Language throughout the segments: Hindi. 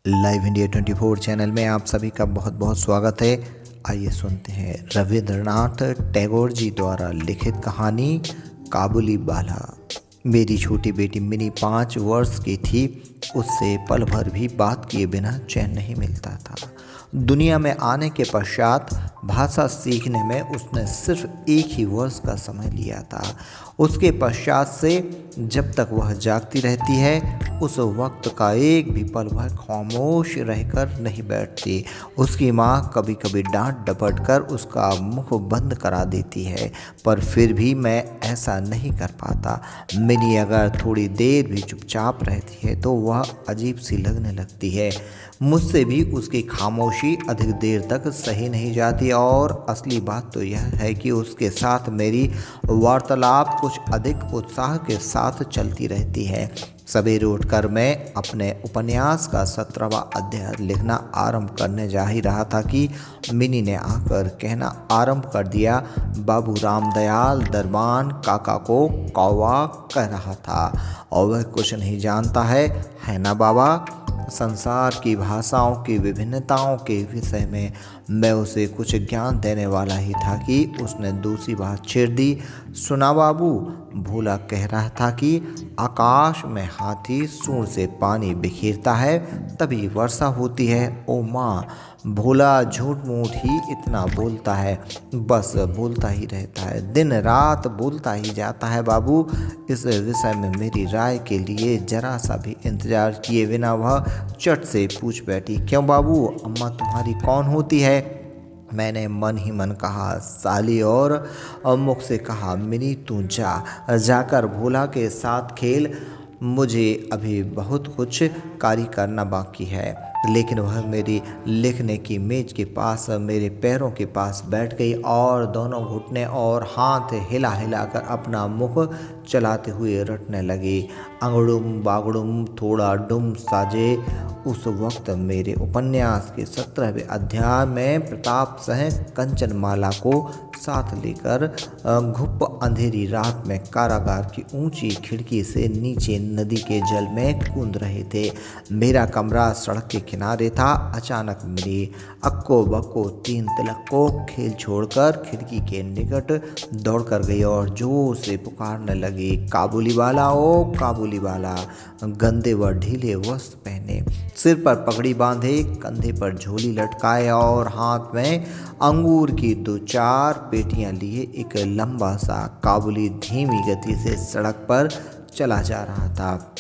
लाइव इंडिया 24 चैनल में आप सभी का बहुत बहुत स्वागत है। आइए सुनते हैं रविंद्रनाथ टैगोर जी द्वारा लिखित कहानी काबुली बाला। मेरी छोटी बेटी मिनी 5 वर्ष की थी। उससे पल भर भी बात किए बिना चैन नहीं मिलता था। दुनिया में आने के पश्चात भाषा सीखने में उसने सिर्फ 1 ही वर्ष का समय लिया था। उसके पश्चात से जब तक वह जागती रहती है उस वक्त का एक भी पल वह खामोश रहकर नहीं बैठती। उसकी माँ कभी कभी डांट डपट कर उसका मुंह बंद करा देती है, पर फिर भी मैं ऐसा नहीं कर पाता। मिनी अगर थोड़ी देर भी चुपचाप रहती है तो वह अजीब सी लगने लगती है। मुझसे भी उसकी खामोशी अधिक देर तक सही नहीं जाती और असली बात तो यह है कि उसके साथ मेरी वार्तालाप कुछ अधिक उत्साह के साथ चलती रहती है। सवेरे उठकर मैं अपने उपन्यास का 17वां अध्याय लिखना आरंभ करने जा ही रहा था कि मिनी ने आकर कहना आरंभ कर दिया, बाबू रामदयाल दरबान काका को कौवा कह रहा था और वह कुछ नहीं जानता है ना बाबा। संसार की भाषाओं की विभिन्नताओं के विषय में मैं उसे कुछ ज्ञान देने वाला ही था कि उसने दूसरी बात छेड़ दी। सुना बाबू, भोला कह रहा था कि आकाश में हाथी सूंड से पानी बिखेरता है तभी वर्षा होती है। ओ माँ, भोला झूठ मूठ ही इतना बोलता है, बस बोलता ही रहता है, दिन रात बोलता ही जाता है बाबू। इस विषय में मेरी राय के लिए जरा सा भी इंतजार किए बिना वह चट से पूछ बैठी, क्यों बाबू, अम्मा तुम्हारी कौन होती है? मैंने मन ही मन कहा साली और मुख से कहा मिनी तू जाकर भोला के साथ खेल, मुझे अभी बहुत कुछ कार्य करना बाकी है। लेकिन वह मेरी लिखने की मेज के पास मेरे पैरों के पास बैठ गई और दोनों घुटने और हाथ हिला हिलाकर अपना मुख चलाते हुए रटने लगी। अंगड़ुम बागड़ुम थोड़ा डुम साजे। उस वक्त मेरे उपन्यास के 17वें अध्याय में प्रताप सह कंचनमाला को साथ लेकर घुप अंधेरी रात में कारागार की ऊंची खिड़की से नीचे नदी के जल में कूद रहे थे। मेरा कमरा सड़क के किनारे था। अचानक मेरी अक्को बक्को 3 तिलक को खेल छोड़कर खिड़की के निकट दौड़कर गई और जोर से पुकारने लगी, काबुली वाला, ओ काबुली वाला। गंदे व ढीले वस्त्र पहने, सिर पर पगड़ी बांधे, कंधे पर झोली लटकाए और हाथ में अंगूर की 2-4 पेटियां लिए एक लंबा सा काबुली धीमी गति से सड़क पर चला जा रहा था।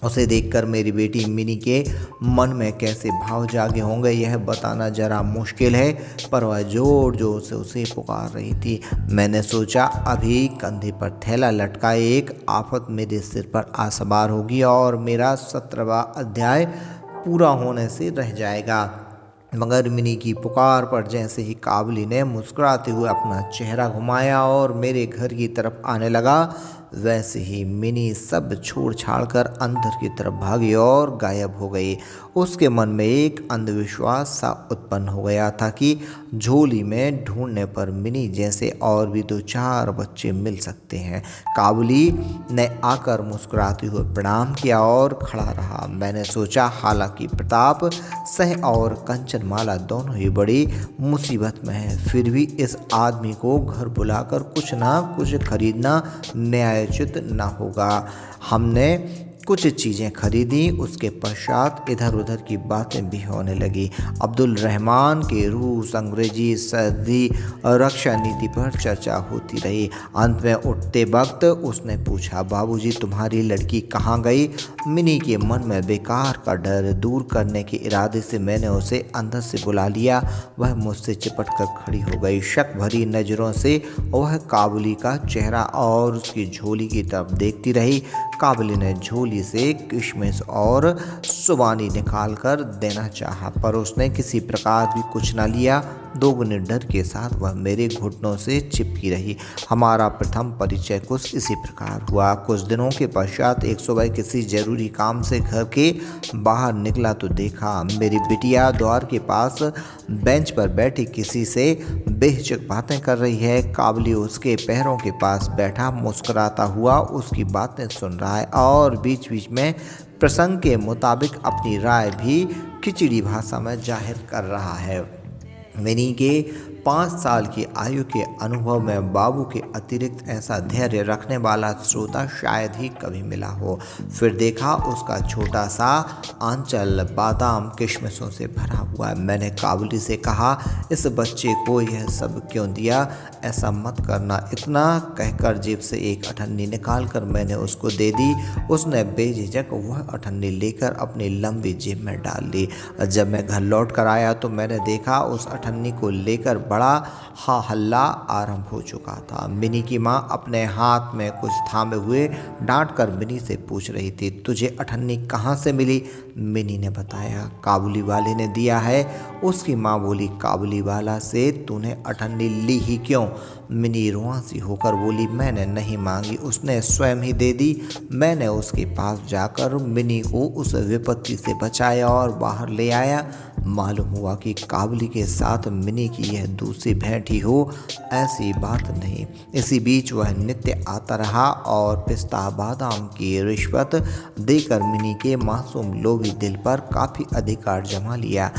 उसे देखकर मेरी बेटी मिनी के मन में कैसे भाव जागे होंगे यह बताना जरा मुश्किल है, पर वह जोर जोर से उसे पुकार रही थी। मैंने सोचा अभी कंधे पर थैला लटकाए एक आफत मेरे सिर पर आ सवार होगी और मेरा 17वां अध्याय पूरा होने से रह जाएगा। मगर मिनी की पुकार पर जैसे ही काबुली ने मुस्कुराते हुए अपना चेहरा घुमाया और मेरे घर की तरफ आने लगा, वैसे ही मिनी सब छोड़ छाड़ कर अंदर की तरफ भागी और गायब हो गई। उसके मन में एक अंधविश्वास सा उत्पन्न हो गया था कि झोली में ढूंढने पर मिनी जैसे और भी 2-4 बच्चे मिल सकते हैं। काबुली ने आकर मुस्कुराते हुए प्रणाम किया और खड़ा रहा। मैंने सोचा हालांकि प्रताप सह और कंचनमाला दोनों ही बड़ी मुसीबत में हैं, फिर भी इस आदमी को घर बुलाकर कुछ ना कुछ खरीदना न्यायोचित ना होगा। हमने कुछ चीज़ें खरीदी। उसके पश्चात इधर उधर की बातें भी होने लगी। अब्दुल रहमान के रूस अंग्रेजी सदी रक्षा नीति पर चर्चा होती रही। अंत में उठते वक्त उसने पूछा, बाबूजी तुम्हारी लड़की कहाँ गई? मिनी के मन में बेकार का डर दूर करने के इरादे से मैंने उसे अंदर से बुला लिया। वह मुझसे चिपट कर खड़ी हो गई। शक भरी नज़रों से वह काबुली का चेहरा और उसकी झोली की तरफ देखती रही। काबुली ने झोली से किशमिश और सुबानी निकाल कर देना चाहा, पर उसने किसी प्रकार भी कुछ न लिया। दोगुने डर के साथ वह मेरे घुटनों से चिपकी रही। हमारा प्रथम परिचय कुछ इसी प्रकार हुआ। कुछ दिनों के पश्चात एक सुबह किसी जरूरी काम से घर के बाहर निकला तो देखा मेरी बिटिया द्वार के पास बेंच पर बैठी किसी से बेहिचक बातें कर रही है। काबुली उसके पैरों के पास बैठा मुस्कुराता हुआ उसकी बातें सुन रहा है और बीच बीच में प्रसंग के मुताबिक अपनी राय भी खिचड़ी भाषा में जाहिर कर रहा है। मिनी के 5 साल की आयु के अनुभव में बाबू के अतिरिक्त ऐसा धैर्य रखने वाला श्रोता शायद ही कभी मिला हो। फिर देखा उसका छोटा सा आंचल बादाम किशमिशों से भरा हुआ है। मैंने काबुली से कहा, इस बच्चे को यह सब क्यों दिया? ऐसा मत करना। इतना कहकर जेब से एक अठन्नी निकाल कर मैंने उसको दे दी। उसने बेझिझक वह अठन्नी लेकर अपनी लंबी जेब में डाल दी। जब मैं घर लौट कर आया तो मैंने देखा उस अठन्नी को लेकर बड़ा हा हल्ला आरंभ हो चुका था। मिनी की माँ अपने हाथ में कुछ थामे हुए डांट कर मिनी से पूछ रही थी, तुझे अठन्नी कहाँ से मिली? मिनी ने बताया, काबुली वाले ने दिया है। उसकी माँ बोली, काबुली वाला से तूने अठन्नी ली ही क्यों? मिनी रुआंसी होकर बोली, मैंने नहीं मांगी, उसने स्वयं ही दे दी। मैंने उसके पास जाकर मिनी को उस विपत्ति से बचाया और बाहर ले आया। मालूम हुआ कि काबुली के साथ मिनी की यह दूसरी भेंट ही हो, ऐसी बात नहीं। इसी बीच वह नित्य आता रहा और पिस्ता बादाम की रिश्वत देकर मिनी के मासूम लोभी दिल पर काफ़ी अधिकार जमा लिया।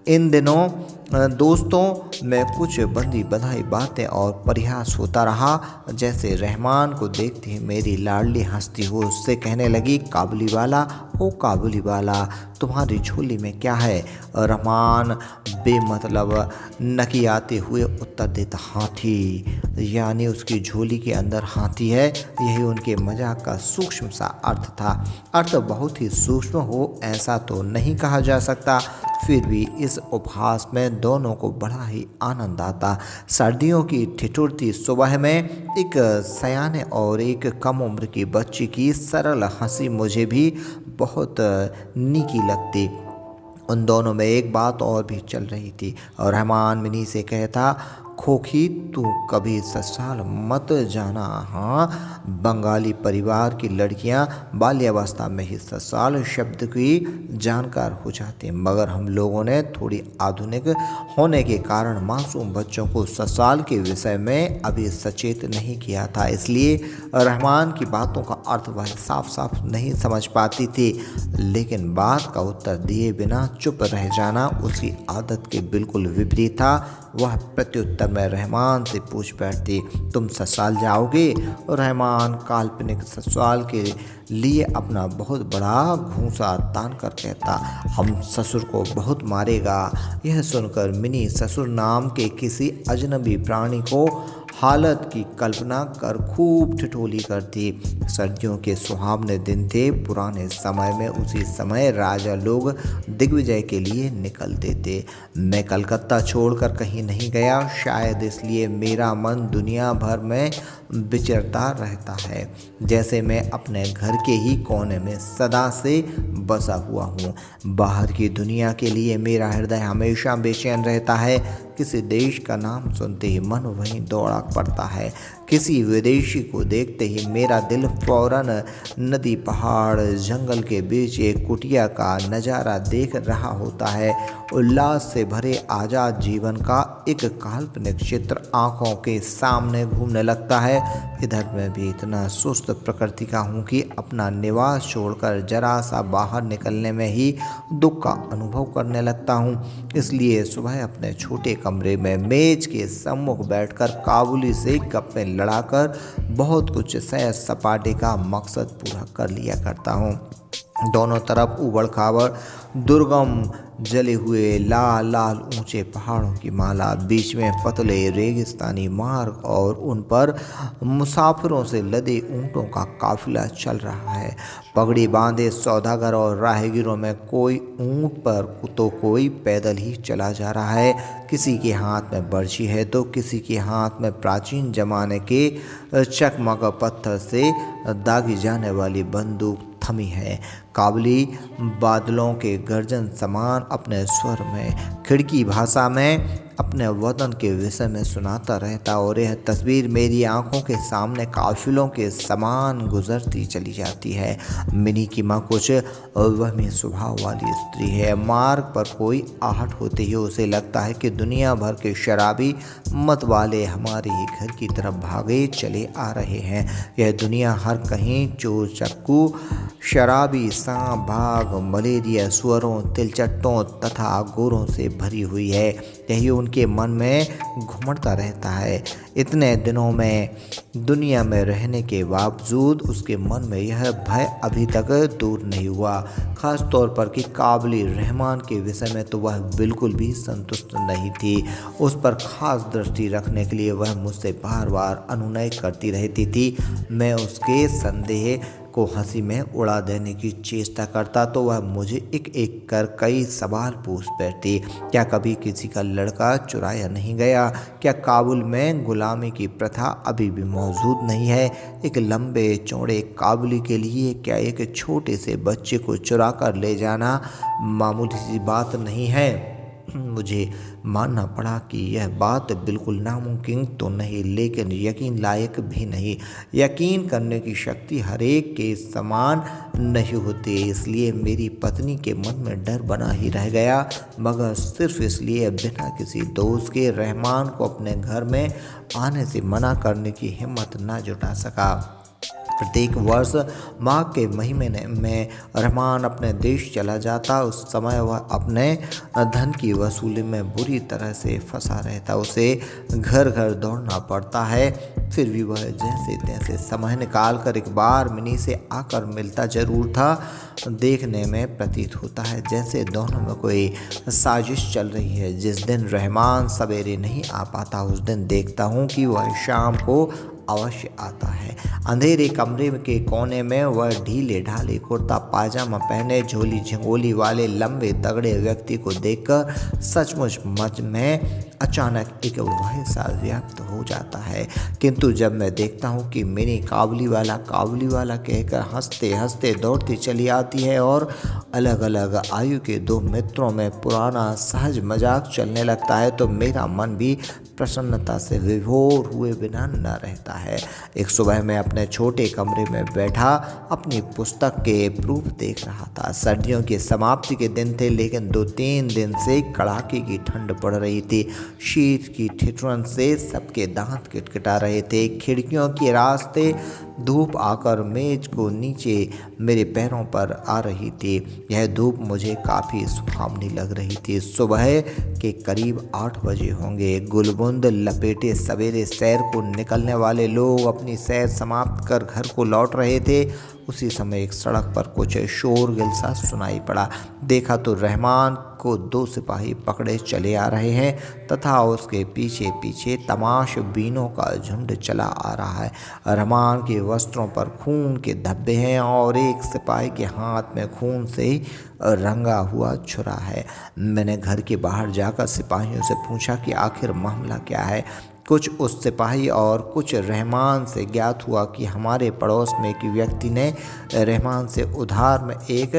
इन दिनों दोस्तों में कुछ बंदी बधाई बातें और परिहास होता रहा। जैसे रहमान को देखते ही मेरी लाडली हंसती हो उससे कहने लगी, काबुली वाला, ओ काबुली वाला, तुम्हारी झोली में क्या है? रहमान बेमतलब नकियाते हुए उत्तर देता, हाथी। यानी उसकी झोली के अंदर हाथी है। यही उनके मजाक का सूक्ष्म सा अर्थ था। अर्थ बहुत ही सूक्ष्म हो ऐसा तो नहीं कहा जा सकता, फिर भी इस उपहास में दोनों को बड़ा ही आनंद आता। सर्दियों की ठिठुरती सुबह में एक सयाने और एक कम उम्र की बच्ची की सरल हंसी मुझे भी बहुत नीकी लगती। उन दोनों में एक बात और भी चल रही थी और रहमान मिनी से कहता, खोखी तू कभी ससुराल मत जाना। हाँ, बंगाली परिवार की लड़कियां बाल्यावस्था में ही ससुराल शब्द की जानकार हो जाती हैं, मगर हम लोगों ने थोड़ी आधुनिक होने के कारण मासूम बच्चों को ससुराल के विषय में अभी सचेत नहीं किया था। इसलिए रहमान की बातों का अर्थ वह साफ साफ नहीं समझ पाती थी, लेकिन बात का उत्तर दिए बिना चुप रह जाना उसकी आदत के बिल्कुल विपरीत था। वह प्रत्युत्तर में रहमान से पूछ बैठती, तुम ससुराल जाओगे? रहमान काल्पनिक ससुराल के लिए अपना बहुत बड़ा घूंसा तान कर कहता, हम ससुर को बहुत मारेगा। यह सुनकर मिनी ससुर नाम के किसी अजनबी प्राणी को हालत की कल्पना कर खूब ठिठोली करती। सर्दियों के सुहावने दिन थे। पुराने समय में उसी समय राजा लोग दिग्विजय के लिए निकलते थे। मैं कलकत्ता छोड़कर कहीं नहीं गया, शायद इसलिए मेरा मन दुनिया भर में विचरता रहता है, जैसे मैं अपने घर के ही कोने में सदा से बसा हुआ हूँ। बाहर की दुनिया के लिए मेरा हृदय हमेशा बेचैन रहता है। किसी देश का नाम सुनते ही मन वहीं दौड़ा पड़ता है। किसी विदेशी को देखते ही मेरा दिल फौरन नदी, पहाड़, जंगल के बीच एक कुटिया का नज़ारा देख रहा होता है। उल्लास से भरे आज़ाद जीवन का एक काल्पनिक चित्र आँखों के सामने घूमने लगता है। इधर मैं भी इतना सुस्त प्रकृति का हूँ कि अपना निवास छोड़कर जरा सा बाहर निकलने में ही दुख का अनुभव करने लगता हूँ। इसलिए सुबह अपने छोटे कमरे में मेज के सम्मुख बैठकर काबुली से गप्पे लड़ाकर बहुत कुछ सैर सपाटे का मकसद पूरा कर लिया करता हूँ। दोनों तरफ उबड़ खाबड़ दुर्गम जले हुए लाल लाल ऊंचे पहाड़ों की माला, बीच में पतले रेगिस्तानी मार्ग और उन पर मुसाफिरों से लदे ऊंटों का काफिला चल रहा है। पगड़ी बांधे सौदागर और राहगीरों में कोई ऊंट पर तो कोई पैदल ही चला जा रहा है। किसी के हाथ में बर्छी है तो किसी के हाथ में प्राचीन जमाने के चकमक पत्थर से दागी जाने वाली बंदूक थमी है। काबुली बादलों के गर्जन समान अपने स्वर में खिड़की भाषा में अपने वतन के विषय में सुनाता रहता और यह तस्वीर मेरी आंखों के सामने काफिलों के समान गुजरती चली जाती है। मिनी की माँ कुछ वहमी स्वभाव वाली स्त्री है। मार्ग पर कोई आहट होते ही उसे लगता है कि दुनिया भर के शराबी मत वाले हमारे ही घर की तरफ भागे चले आ रहे हैं। यह दुनिया हर कहीं चोर चक्कू शराबी सांप, बाघ, मलेरिया, सुअरों, तिलचट्टों तथा गोरों से भरी हुई है। यही उनके मन में घुमड़ता रहता है। इतने दिनों में दुनिया में रहने के बावजूद उसके मन में यह भय अभी तक दूर नहीं हुआ। खास तौर पर कि काबिल रहमान के विषय में तो वह बिल्कुल भी संतुष्ट नहीं थी। उस पर खास दृष्टि रखने के लिए वह मुझसे बार बार अनुनय करती रहती थी। मैं उसके संदेह को हंसी में उड़ा देने की चेष्टा करता तो वह मुझे एक एक कर कई सवाल पूछ बैठती। क्या कभी किसी का लड़का चुराया नहीं गया? क्या काबुल में गुलामी की प्रथा अभी भी मौजूद नहीं है? एक लंबे चौड़े काबुली के लिए क्या एक छोटे से बच्चे को चुरा कर ले जाना मामूली सी बात नहीं है? मुझे मानना पड़ा कि यह बात बिल्कुल नामुमकिन तो नहीं, लेकिन यकीन लायक भी नहीं। यकीन करने की शक्ति हर एक के समान नहीं होती, इसलिए मेरी पत्नी के मन में डर बना ही रह गया, मगर सिर्फ इसलिए बिना किसी दोस्त के रहमान को अपने घर में आने से मना करने की हिम्मत न जुटा सका। प्रत्येक वर्ष माह के महीने में रहमान अपने देश चला जाता। उस समय वह अपने धन की वसूली में बुरी तरह से फंसा रहता। उसे घर घर दौड़ना पड़ता है, फिर भी वह जैसे तैसे समय निकाल कर एक बार मिनी से आकर मिलता जरूर था। देखने में प्रतीत होता है जैसे दोनों में कोई साजिश चल रही है। जिस दिन रहमान सवेरे नहीं आ पाता उस दिन देखता हूँ कि वह शाम को अवश्य आता है। अंधेरे कमरे के कोने में वह ढीले ढाले कुर्ता पाजामा पहने झोली झंगोली वाले लंबे तगड़े व्यक्ति को देखकर सचमुच मन में अचानक एक भय सा व्याप्त हो जाता है। किंतु जब मैं देखता हूँ कि मिनी काबुली वाला कहकर हंसते हंसते दौड़ती चली आती है और अलग अलग आयु के दो मित्रों में पुराना सहज मजाक चलने लगता है, तो मेरा मन भी प्रसन्नता से विभोर हुए बिना न रहता है। एक सुबह मैं अपने छोटे कमरे में बैठा अपनी पुस्तक के प्रूफ देख रहा था। सर्दियों की समाप्ति के दिन थे, लेकिन 2-3 दिन से कड़ाके की ठंड पड़ रही थी। शीत की ठिठुरन से सबके दांत किटकिटा रहे थे। खिड़कियों के रास्ते धूप आकर मेज को नीचे मेरे पैरों पर आ रही थी। यह धूप मुझे काफ़ी सुहावनी लग रही थी। सुबह के करीब 8 बजे होंगे। गुलबुंद लपेटे सवेरे सैर को निकलने वाले लोग अपनी सैर समाप्त कर घर को लौट रहे थे। उसी समय एक सड़क पर कुछ शोरगुल सा सुनाई पड़ा। देखा तो रहमान को 2 सिपाही पकड़े चले आ रहे हैं तथा उसके पीछे पीछे तमाशबीनों का झुंड चला आ रहा है। रहमान के वस्त्रों पर खून के धब्बे हैं और एक सिपाही के हाथ में खून से रंगा हुआ छुरा है। मैंने घर के बाहर जाकर सिपाहियों से पूछा कि आखिर मामला क्या है। कुछ उस सिपाही और कुछ रहमान से ज्ञात हुआ कि हमारे पड़ोस में एक व्यक्ति ने रहमान से उधार में एक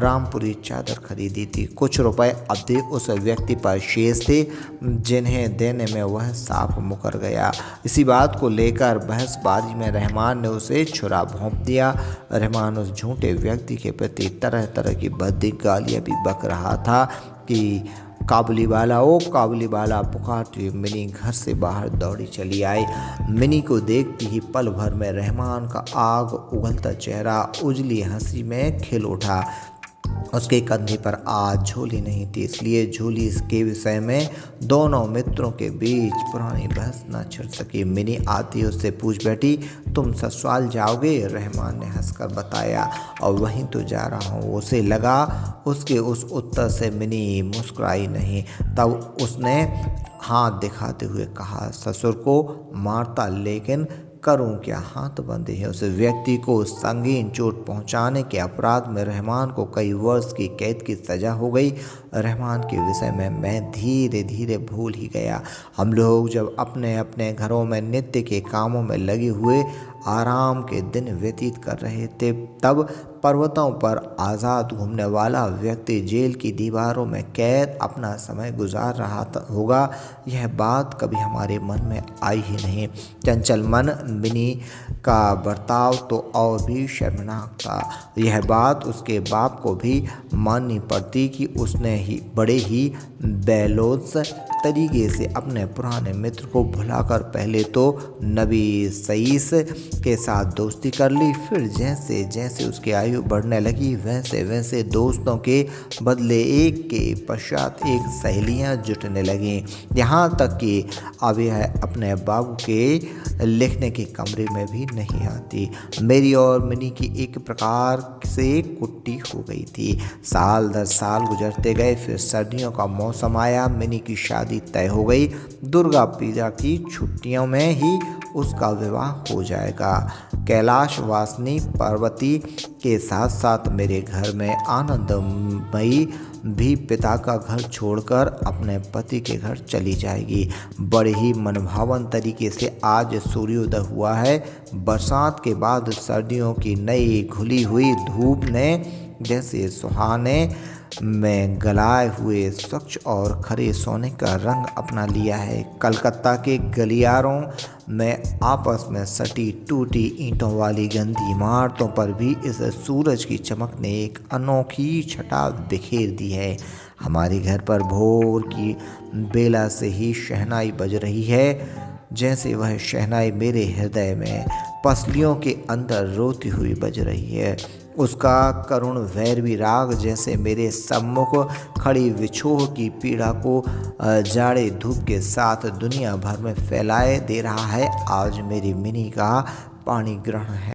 रामपुरी चादर खरीदी थी। कुछ रुपए अभी उस व्यक्ति पर शेष थे, जिन्हें देने में वह साफ मुकर गया। इसी बात को लेकर बहसबाजी में रहमान ने उसे छुरा भोंप दिया। रहमान उस झूठे व्यक्ति के प्रति तरह तरह की भद्दी गालियाँ भी बक रहा था कि काबुली वाला पुकारती हुई मिनी घर से बाहर दौड़ी चली आई। मिनी को देखती ही पल भर में रहमान का आग उगलता चेहरा उजली हंसी में खिल उठा। उसके कंधे पर आज झोली नहीं थी, इसलिए झोली के विषय में दोनों मित्रों के बीच पुरानी बहस न छिड़ सकी। मिनी आती उससे पूछ बैठी, तुम ससुराल जाओगे? रहमान ने हंसकर बताया, और वहीं तो जा रहा हूँ। उसे लगा उसके उस उत्तर से मिनी मुस्कुराई नहीं। तब उसने हाथ दिखाते हुए कहा, ससुर को मारता, लेकिन करूं क्या, हाथ बंधे हैं। उस व्यक्ति को संगीन चोट पहुंचाने के अपराध में रहमान को कई वर्ष की कैद की सज़ा हो गई। रहमान के विषय में मैं धीरे धीरे भूल ही गया। हम लोग जब अपने अपने घरों में नित्य के कामों में लगे हुए आराम के दिन व्यतीत कर रहे थे, तब पर्वतों पर आज़ाद घूमने वाला व्यक्ति जेल की दीवारों में कैद अपना समय गुजार रहा होगा। यह बात कभी हमारे मन में आई ही नहीं। चंचल मन मिनी का बर्ताव तो और भी शर्मनाक था। यह बात उसके बाप को भी माननी पड़ती कि उसने ही बड़े ही बेलोस तरीके से अपने पुराने मित्र को भुलाकर पहले तो नबी सईस के साथ दोस्ती कर ली। फिर जैसे जैसे उसकी आयु बढ़ने लगी वैसे वैसे दोस्तों के बदले एक के पश्चात एक सहेलियां जुटने लगीं। यहाँ तक कि अब यह अपने बाबू के लिखने के कमरे में भी नहीं आती। मेरी और मिनी की एक प्रकार से कुट्टी हो गई थी। साल दर साल गुजरते गए। फिर सर्दियों का मौसम आया। मिनी की शादी तय हो गई। दुर्गा पूजा की छुट्टियों में ही उसका विवाह हो जाएगा। कैलाश वासिनी पार्वती के साथ साथ मेरे घर में आनंदमयी भी पिता का घर छोड़कर अपने पति के घर चली जाएगी। बड़े ही मनभावन तरीके से आज सूर्योदय हुआ है। बरसात के बाद सर्दियों की नई घुली हुई धूप ने जैसे सुहाने में गलाए हुए स्वच्छ और खरे सोने का रंग अपना लिया है। कलकत्ता के गलियारों में आपस में सटी टूटी ईंटों वाली गंदी इमारतों पर भी इस सूरज की चमक ने एक अनोखी छटा बिखेर दी है। हमारे घर पर भोर की बेला से ही शहनाई बज रही है। जैसे वह शहनाई मेरे हृदय में पसलियों के अंदर रोती हुई बज रही है। उसका करुण भैरवी राग जैसे मेरे सम्मुख खड़ी विछोह की पीड़ा को जाड़े धूप के साथ दुनिया भर में फैलाए दे रहा है। आज मेरी मिनी का पाणी ग्रहण है।